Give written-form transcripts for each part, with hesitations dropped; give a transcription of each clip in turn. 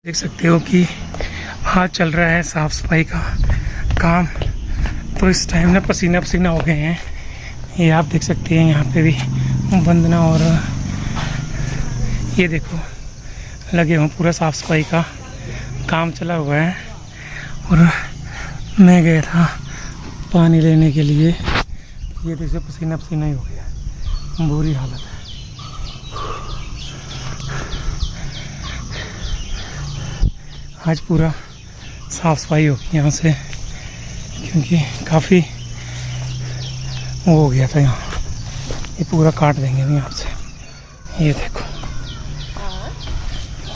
देख सकते हो कि आज चल रहा है साफ सफाई का काम। तो इस टाइम ना पसीना पसीना हो गए हैं। ये आप देख सकते हैं यहाँ पे भी बंदना और ये देखो लगे हुए पूरा साफ सफाई का काम चला हुआ है। और मैं गया था पानी लेने के लिए, ये देखो पसीना पसीना ही हो गया, बुरी हालत है। आज पूरा साफ सफाई होगी यहाँ से, क्योंकि काफ़ी वो हो गया था यहाँ। ये पूरा काट देंगे हम यहाँ से। ये देखो,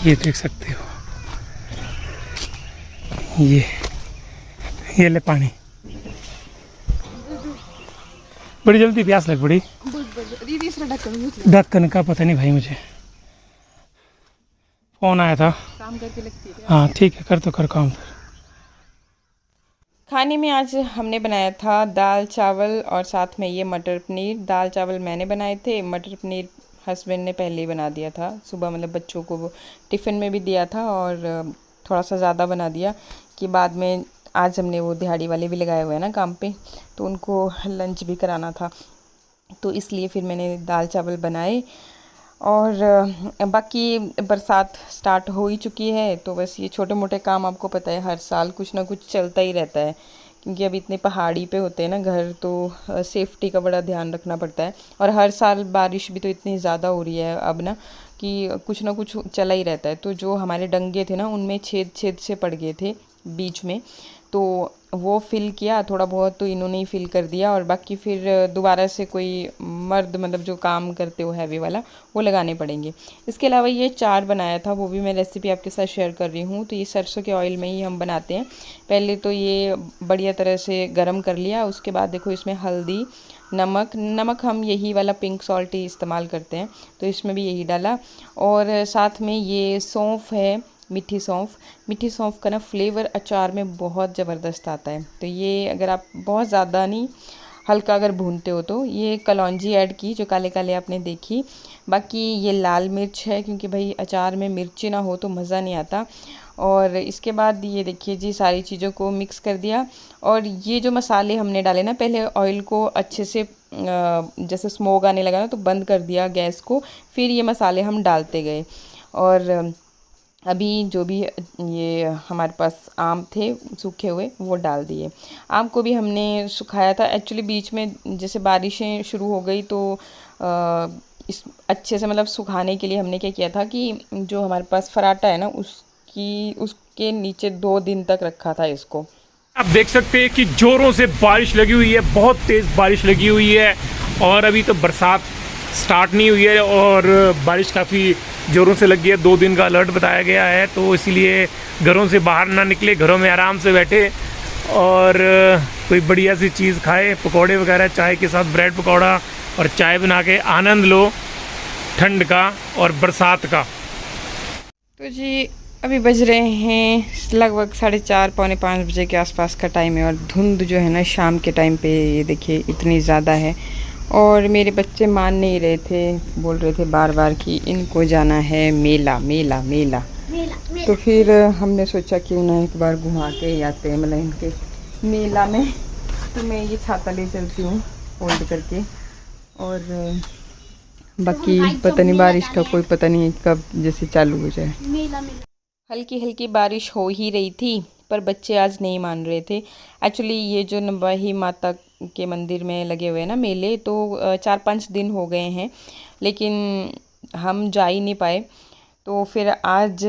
ये देख सकते हो, ये ले पानी। बड़ी जल्दी प्यास लग पड़ी। ढक्कन का पता नहीं भाई, मुझे फोन आया था काम करके लगती है। हाँ ठीक है, कर तो कर काम फिर। खाने में आज हमने बनाया था दाल चावल और साथ में ये मटर पनीर। दाल चावल मैंने बनाए थे, मटर पनीर हस्बैंड ने पहले ही बना दिया था सुबह, मतलब बच्चों को वो टिफ़िन में भी दिया था और थोड़ा सा ज़्यादा बना दिया कि बाद में आज हमने वो दिहाड़ी वाले भी लगाए हुए हैं ना काम पे, तो उनको लंच भी कराना था, तो इसलिए फिर मैंने दाल चावल बनाए। और बाकी बरसात स्टार्ट हो ही चुकी है, तो बस ये छोटे मोटे काम आपको पता है हर साल कुछ ना कुछ चलता ही रहता है, क्योंकि अब इतने पहाड़ी पे होते हैं ना घर, तो सेफ्टी का बड़ा ध्यान रखना पड़ता है। और हर साल बारिश भी तो इतनी ज़्यादा हो रही है अब ना, कि कुछ ना कुछ चला ही रहता है। तो जो हमारे डंगे थे ना उनमें छेद छेद से पड़ गए थे बीच में, तो वो फिल किया थोड़ा बहुत, तो इन्होंने ही फिल कर दिया। और बाकी फिर दोबारा से कोई मर्द मतलब जो काम करते हो हैवी वाला वो लगाने पड़ेंगे। इसके अलावा ये चार बनाया था, वो भी मैं रेसिपी आपके साथ शेयर कर रही हूँ। तो ये सरसों के ऑयल में ही हम बनाते हैं। पहले तो ये बढ़िया तरह से गरम कर लिया, उसके बाद देखो इसमें हल्दी, नमक हम यही वाला पिंक सॉल्ट ही इस्तेमाल करते हैं, तो इसमें भी यही डाला। और साथ में ये सौंफ है, मीठी सौंफ का ना फ्लेवर अचार में बहुत ज़बरदस्त आता है। तो ये अगर आप बहुत ज़्यादा नहीं, हल्का अगर भूनते हो तो ये कलौंजी ऐड की जो काले काले आपने देखी। बाकी ये लाल मिर्च है, क्योंकि भाई अचार में मिर्ची ना हो तो मज़ा नहीं आता। और इसके बाद ये देखिए जी, सारी चीज़ों को मिक्स कर दिया। और ये जो मसाले हमने डाले ना, पहले ऑयल को अच्छे से जैसे स्मोक आने लगा ना तो बंद कर दिया गैस को, फिर ये मसाले हम डालते गए। और अभी जो भी ये हमारे पास आम थे सूखे हुए वो डाल दिए। आम को भी हमने सुखाया था एक्चुअली, बीच में जैसे बारिशें शुरू हो गई तो इस अच्छे से मतलब सुखाने के लिए हमने क्या किया था कि जो हमारे पास फराटा है ना उसके नीचे 2 दिन तक रखा था इसको। आप देख सकते हैं कि जोरों से बारिश लगी हुई है, बहुत तेज़ बारिश लगी हुई है। और अभी तो बरसात स्टार्ट नहीं हुई है और बारिश काफ़ी ज़ोरों से लगी है। 2 दिन का अलर्ट बताया गया है, तो इसीलिए घरों से बाहर ना निकले, घरों में आराम से बैठे और कोई बढ़िया सी चीज़ खाए, पकौड़े वगैरह, चाय के साथ ब्रेड पकौड़ा और चाय बना के आनंद लो ठंड का और बरसात का। तो जी अभी बज रहे हैं लगभग 4:30 पौने 5 बजे के आसपास का टाइम है। और धुंध जो है ना शाम के टाइम पे ये देखिए इतनी ज़्यादा है। और मेरे बच्चे मान नहीं रहे थे, बोल रहे थे बार बार कि इनको जाना है मेला मेला मेला, तो फिर हमने सोचा कि उन्हें एक बार घुमा के ही आते हैं मतलब इनके मेला में। तो मैं ये छाता ले चलती हूँ फोल्ड करके। और बाकी पता नहीं बारिश का कोई पता नहीं कब जैसे चालू हो जाए। हल्की हल्की बारिश हो ही रही थी, पर बच्चे आज नहीं मान रहे थे। एक्चुअली ये जो नवाही माता के मंदिर में लगे हुए हैं ना मेले, तो 4-5 दिन हो गए हैं, लेकिन हम जा ही नहीं पाए। तो फिर आज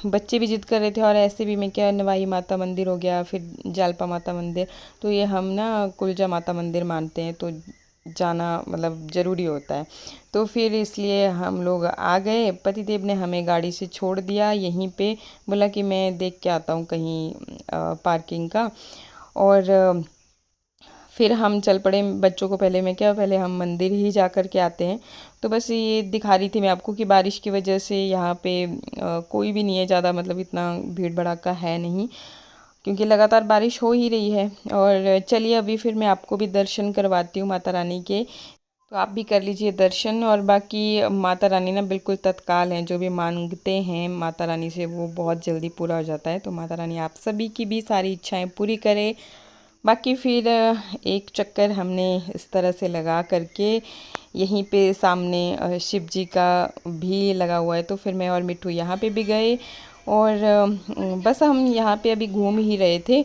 बच्चे भी जिद कर रहे थे, और ऐसे भी मैं क्या, नवाही माता मंदिर हो गया, फिर जालपा माता मंदिर, तो ये हम ना कुलजा माता मंदिर मानते हैं, तो जाना मतलब ज़रूरी होता है। तो फिर इसलिए हम लोग आ गए। पतिदेव ने हमें गाड़ी से छोड़ दिया यहीं पे, बोला कि मैं देख के आता हूँ कहीं पार्किंग का। और फिर हम चल पड़े। बच्चों को पहले हम मंदिर ही जा कर के आते हैं। तो बस ये दिखा रही थी मैं आपको कि बारिश की वजह से यहाँ पे कोई भी नहीं है ज़्यादा, मतलब इतना भीड़ भड़ाका है नहीं, क्योंकि लगातार बारिश हो ही रही है। और चलिए अभी फिर मैं आपको भी दर्शन करवाती हूँ माता रानी के। तो आप भी कर लीजिए दर्शन। और बाकी माता रानी ना बिल्कुल तत्काल हैं, जो भी मांगते हैं माता रानी से वो बहुत जल्दी पूरा हो जाता है। तो माता रानी आप सभी की भी सारी इच्छाएं पूरी करे। बाकी फिर एक चक्कर हमने इस तरह से लगा करके, यहीं पे सामने शिव जी का भी लगा हुआ है, तो फिर मैं और मिट्ठू यहाँ पे भी गए। और बस हम यहाँ पे अभी घूम ही रहे थे,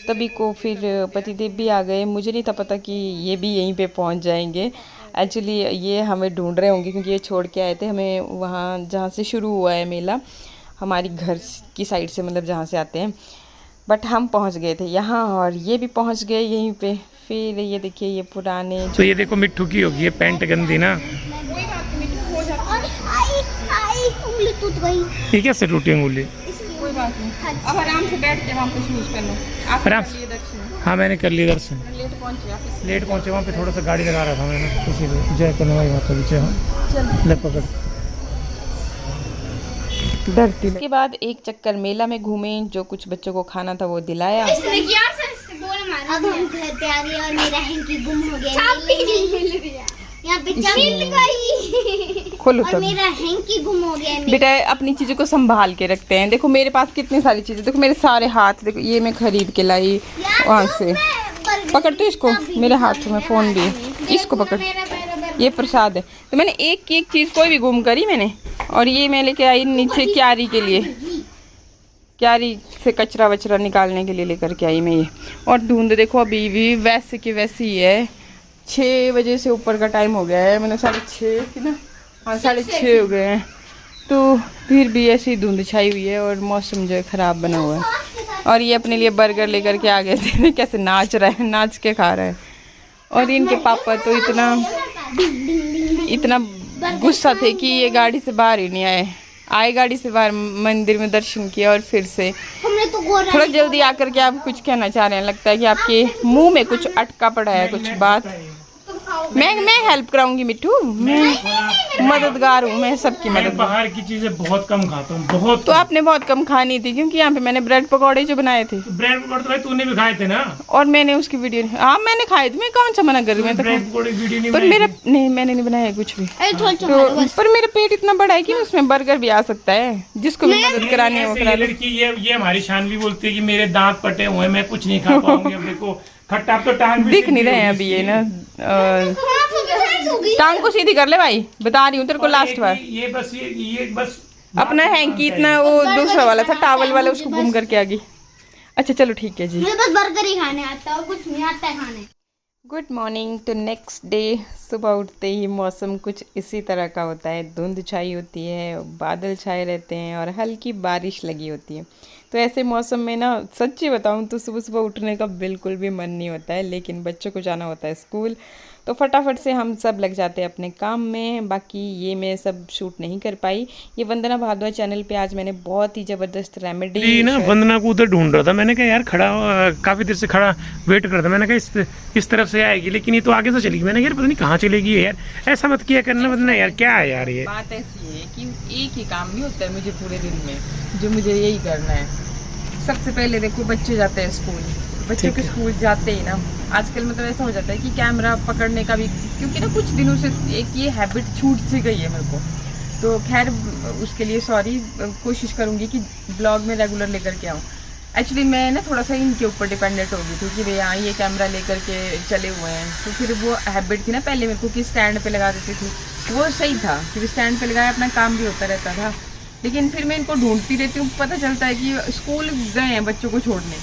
तभी को फिर पतिदेव भी आ गए। मुझे नहीं था पता कि ये भी यहीं पे पहुँच जाएंगे। एक्चुअली ये हमें ढूंढ रहे होंगे क्योंकि ये छोड़ के आए थे हमें वहाँ जहाँ से शुरू हुआ है मेला, हमारी घर की साइड से, मतलब जहाँ से आते हैं। बट हम पहुँच गए थे यहाँ और ये भी पहुँच गए यहीं पे। फिर ये देखिए ये पुराने, तो ये देखो मिट्ठू की होगी ये पैंट गंदी ना, उंगली टूट गई। ये कैसे टूटी उंगली? कोई बात नहीं, अब आराम से बैठ के वहाँ पे शूज पहनो। आप आराम कर लिए दर्शन? हाँ मैंने कर लिया दर्शन। लेट पहुँचे आप? लेट पहुँचे, वहाँ पे थोड़ा सा गाड़ी लगा रहा था मैंने, इसीलिए जय कन्हैया माता की जय। ले पकड़। डरती के बाद एक चक्कर मेला में घूमे, जो कुछ बच्चों को खाना था वो दिलाया। अब हम घर पे आ गए और मेरा हैंकी गुम हो गया। यहाँ पे खोलो और तब। मेरा हैंकी गुम हो गया। बेटा अपनी चीज़ों को संभाल के रखते हैं। देखो मेरे पास कितनी सारी चीज़ें, देखो मेरे सारे हाथ, देखो ये मैं खरीद के लाई वहाँ से। पकड़ तो इसको, मेरे हाथ में फ़ोन भी है, इसको पकड़, ये प्रसाद है। तो मैंने एक एक चीज़ कोई भी गुम करी मैंने। और ये मैं लेके आई नीचे क्यारी के लिए, क्यारी से कचरा वचरा निकालने के लिए लेकर के आई मैं ये। और धुंध देखो अभी भी वैसे की वैसी ही है। 6 बजे से ऊपर का टाइम हो गया है, मैंने 6:30 की ना, हाँ 6:30 हो गए हैं। तो फिर भी ऐसी धुंध छाई हुई है और मौसम जो है ख़राब बना हुआ है। और ये अपने लिए बर्गर लेकर के आ गए थे। कैसे नाच रहा है, नाच के खा रहा है। और इनके पापा तो इतना गुस्सा थे कि ये गाड़ी से बाहर ही नहीं आए गाड़ी से बाहर, मंदिर में दर्शन किया और फिर से थोड़ा जल्दी आकर के आप कुछ कहना चाह रहे हैं। लगता है कि आपके मुंह में कुछ अटका पड़ा है कुछ बात। मैं हेल्प कराऊंगी मिट्टू, मैं मददगार हूँ, मैं सबकी मदद। बाहर की चीजें बहुत कम खाता हूँ, बहुत। तो आपने बहुत कम खानी थी क्योंकि यहाँ पे मैंने ब्रेड पकौड़े जो बनाए थे। ब्रेड पकौड़े तो भाई तूने भी खाए थे ना। और मैंने उसकी वीडियो, हाँ मैंने खाए थे, मैं कौन सा मना कर रही हूँ। ब्रेड पकौड़े वीडियो नहीं पर मेरा नहीं, मैंने नहीं बनाया कुछ भी। तो पर मेरा पेट इतना बड़ा है कि उसमें बर्गर भी आ सकता है। जिसको भी मदद करानी है वो करा लो। लड़की ये हमारी शान भी बोलती है कि मेरे दांत पटे हुए, मैं कुछ नहीं खा पाऊंगी। अब देखो खट्टा तो टांग दिख नहीं रहे हैं अभी ये ना। टांग को सीधी कर ले भाई, बता रही हूँ तेरे को लास्ट बार। ये बस अपना हैंकी इतना वो दूसरा वाला था टावल वाला, उसको गुम करके आ गई। अच्छा चलो ठीक है जी। मुझे बस बर्गर ही खाने आता है और कुछ नहीं आता है खाने। Good morning. तो नेक्स्ट डे सुबह उठते ही मौसम कुछ इसी तरह का होता है। धुंध छाई होती है, बादल छाए रहते हैं और हल्की बारिश लगी होती है। तो ऐसे मौसम में ना सच्ची बताऊं तो सुबह सुबह उठने का बिल्कुल भी मन नहीं होता है, लेकिन बच्चों को जाना होता है स्कूल, तो फटाफट से हम सब लग जाते हैं अपने काम में। बाकी ये मैं सब शूट नहीं कर पाई। ये वंदना भारद्वाज चैनल पे आज मैंने बहुत ही ज़बरदस्त रेमेडी ना, वंदना को उधर ढूंढ रहा था। मैंने कहा यार खड़ा काफ़ी देर से खड़ा वेट कर रहा था। मैंने कहा इस तरफ से आएगी, लेकिन ये तो आगे से चली गई। मैंने यार पता नहीं कहाँ चलेगी यार, ऐसा मत किया करना। वंदना यार क्या है यार, ये बात ऐसी है कि एक ही काम नहीं होता है मुझे पूरे दिन में, जो मुझे यही करना है। सबसे पहले देखो बच्चे जाते हैं स्कूल, बच्चों के स्कूल जाते ही ना आजकल मतलब ऐसा हो जाता है कि कैमरा पकड़ने का भी, क्योंकि ना कुछ दिनों से एक ये हैबिट छूट सी गई है मेरे को। तो खैर उसके लिए सॉरी, कोशिश करूँगी कि ब्लॉग में रेगुलर लेकर के आऊँ। एक्चुअली मैं ना थोड़ा सा इनके ऊपर डिपेंडेंट हो गई थी कि भैया ये कैमरा लेकर के चले हुए हैं। तो फिर वो हैबिट थी ना पहले मेरे को कि स्टैंड पे लगा देती थी, वो सही था कि स्टैंड पे लगाया अपना काम भी होता रहता था। लेकिन फिर मैं इनको ढूंढती रहती हूँ, पता चलता है कि स्कूल गए हैं बच्चों को छोड़ने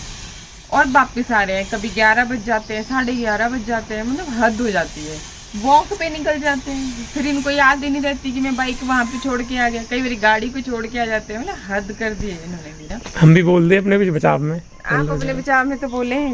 और वापस आ रहे हैं, कभी 11 बज जाते हैं, 11:30 बज जाते हैं, मतलब हद हो जाती है। वॉक पे निकल जाते हैं, फिर इनको याद ही नहीं रहती कि मैं बाइक वहाँ पे छोड़ के आ गया, कई बार गाड़ी को छोड़ के आ जाते हैं। मतलब हद कर दी है इन्होंने भी ना। हम भी बोल दे अपने कुछ बचाव में। आप अपने बचाव में तो बोले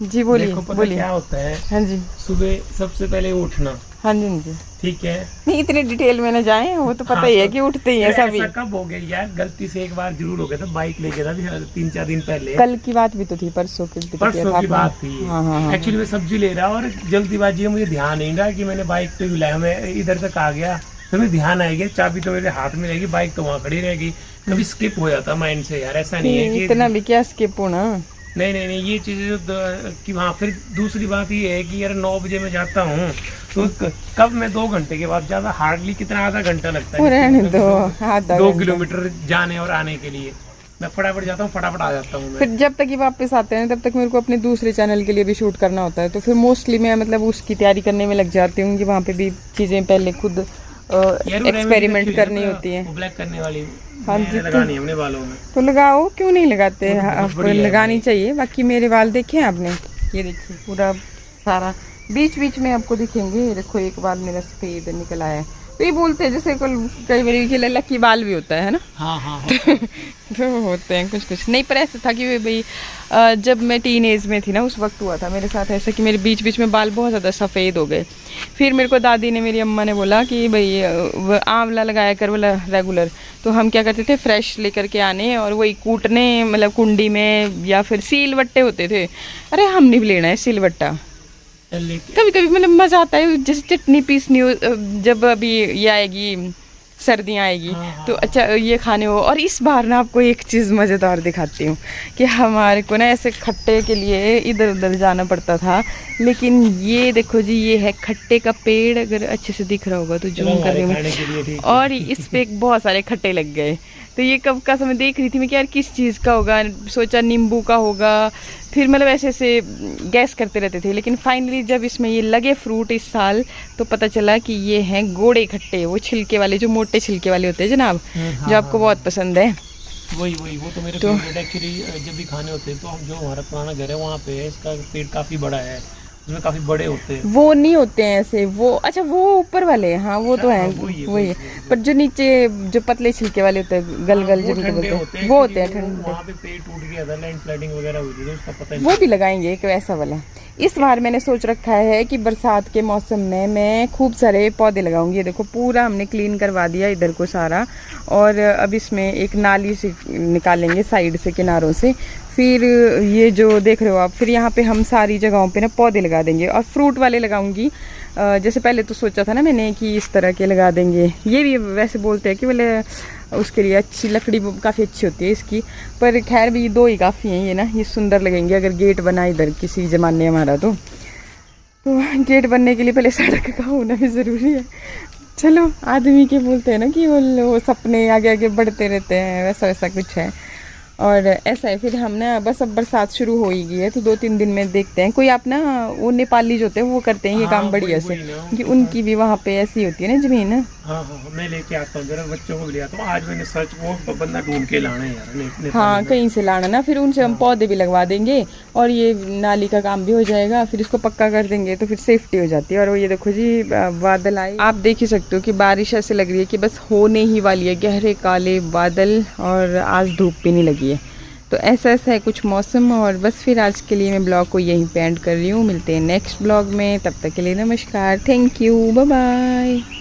जी, बोलिए बोलिए। क्या होता है, हाँ जी, सुबह सबसे पहले उठना। हाँ जी, हाँ जी, ठीक है, नहीं इतनी डिटेल में ना जाए, वो तो पता ही है कि उठते ही है सभी। ऐसा कब हो गया यार, गलती से एक बार जरूर हो गया था, बाइक लेके था 3-4 दिन पहले। कल की बात भी तो थी, परसों की बात थी। हाँ। एक्चुअली मैं सब्जी ले रहा और जल्दीबाजी में मुझे ध्यान नहीं रहा कि मैंने बाइक पे बुलाया, मैं इधर तक आ गया तो मुझे ध्यान आएगी, चाबी तो मेरे हाथ में रहेगी, बाइक तो वहाँ खड़ी रहेगी। कभी स्किप हो जाता माइंड से यार, ऐसा नहीं है कि इतना भी क्या स्किप होना। नहीं नहीं नहीं, ये चीज़ कि वहाँ फिर दूसरी बात ये है कि यार 9 बजे मैं जाता हूँ तो कब मैं 2 घंटे के बाद ज़्यादा हार्डली कितना आधा घंटा लगता है रहने दो, आधा 2 घंटा। किलोमीटर जाने और आने के लिए मैं फटाफट जाता हूँ, फटाफट आ जाता हूँ मैं। फिर जब तक ये वापस आते हैं तब तक मेरे को अपने दूसरे चैनल के लिए भी शूट करना होता है, तो फिर मोस्टली मैं मतलब उसकी तैयारी करने में लग जाती हूँ कि वहाँ पे भी चीज़ें पहले खुद एक्सपेरिमेंट करनी होती है। ब्लैक करने वाली हाँ मैंने जी, लगानी है अपने बालों में। तो लगाओ, क्यों नहीं लगाते, वो तो बहुत आपको बढ़िया है लगानी भाई। चाहिए। बाकी मेरे बाल देखे हैं आपने, ये देखिए पूरा सारा बीच बीच में आपको दिखेंगे। ये देखो एक बाल मेरा सफेद निकल आया है। तो ये बोलते हैं जैसे कई बार कि लकी बाल भी होता है ना। हाँ हाँ तो होते हैं कुछ कुछ। नहीं पर ऐसा था कि भाई जब मैं टीन एज में थी ना उस वक्त हुआ था मेरे साथ ऐसा कि मेरे बीच बीच में बाल बहुत ज़्यादा सफ़ेद हो गए। फिर मेरे को दादी ने, मेरी अम्मा ने बोला कि भाई आंवला लगाया कर वाला रेगुलर। तो हम क्या करते थे, फ्रेश लेकर के आने और वही कूटने, मतलब कुंडी में, या फिर सीलवट्टे होते थे। अरे हम नहीं लेना है सीलवट्टा, कभी कभी मतलब मज़ा आता है। जैसे चटनी पीसनी हो, जब अभी ये आएगी सर्दियाँ आएगी तो अच्छा ये खाने हो। और इस बार ना आपको एक चीज़ मज़ेदार दिखाती हूँ कि हमारे को ना ऐसे खट्टे के लिए इधर उधर जाना पड़ता था, लेकिन ये देखो जी, ये है खट्टे का पेड़। अगर अच्छे से दिख रहा होगा तो जूम कर रही हूँ, और इस पे बहुत सारे खट्टे लग गए। तो ये कब का समय देख रही थी मैं कि यार किस चीज़ का होगा, सोचा नींबू का होगा। फिर मतलब ऐसे ऐसे गैस करते रहते थे, लेकिन फाइनली जब इसमें ये लगे फ्रूट इस साल तो पता चला कि ये हैं गोड़े खट्टे, वो छिलके वाले, जो मोटे छिलके वाले होते हैं जनाब, जो आपको बहुत पसंद है। वही वही वो तो मेरे फेवरेट एक्चुअली। जब भी खाने होते हैं तो हम, जो हमारा पुराना घर है वहाँ पे है, इसका पेड़ काफ़ी बड़ा है, उसमें काफ़ी बड़े होते हैं। वो नहीं होते हैं ऐसे, वो अच्छा वो ऊपर वाले, हाँ वो तो है, वही है। पर जो नीचे जो पतले छिलके वाले होते हैं, गल गल जिनको बोलते हैं, वो होते हैं ठंडे। वहाँ पे पेड़ टूट गया था, लैंडस्लाइडिंग वगैरह हुई थी तो उसका पता नहीं। वो भी लगाएंगे एक वैसा वाला। इस बार मैंने सोच रखा है कि बरसात के मौसम में मैं खूब सारे पौधे लगाऊंगी। ये देखो पूरा हमने क्लीन करवा दिया इधर को सारा, और अब इसमें एक नाली से निकालेंगे साइड से, किनारों से। फिर ये जो देख रहे हो आप, फिर यहाँ पे हम सारी जगहों पे ना पौधे लगा देंगे, और फ्रूट वाले लगाऊंगी। जैसे पहले तो सोचा था ना मैंने कि इस तरह के लगा देंगे। ये भी वैसे बोलते हैं कि बोले उसके लिए अच्छी लकड़ी काफ़ी अच्छी होती है इसकी, पर खैर भी 2 ही काफ़ी हैं ये ना, ये सुंदर लगेंगे। अगर गेट बना इधर किसी ज़माने हमारा तो गेट बनने के लिए पहले सड़क का होना भी ज़रूरी है। चलो, आदमी के बोलते हैं ना कि वो सपने आगे आगे बढ़ते रहते हैं, वैसा वैसा कुछ है। और ऐसा है, फिर हम ना बस अब बरसात शुरू हो ही गई है तो 2-3 दिन में देखते हैं। कोई आप ना वो नेपाली जो होते हैं वो करते हैं ये काम बढ़िया से, कि उनकी भी वहाँ पे ऐसी होती है ना ज़मीन। हाँ हाँ, मैं लेके आता हूँ, जरा बच्चों को भी ले आता हूँ। आज मैंने सर्च वो बंदा ढूंढ के लाना है यार, हाँ कहीं से लाना ना, फिर उनसे हम पौधे भी लगवा देंगे और ये नाली का काम भी हो जाएगा। फिर इसको पक्का कर देंगे तो फिर सेफ्टी हो जाती है। और वो ये देखो जी बादल आए, आप देख ही सकते हो कि बारिश ऐसे लग रही है कि बस होने ही वाली है, गहरे काले बादल, और आज धूप भी नहीं लगी है। तो ऐसा है कुछ मौसम। और बस फिर आज के लिए मैं ब्लॉग को यहीं पे एंड कर रही हूँ। मिलते हैं नेक्स्ट ब्लॉग में, तब तक के लिए नमस्कार, थैंक यू, बाय बाय।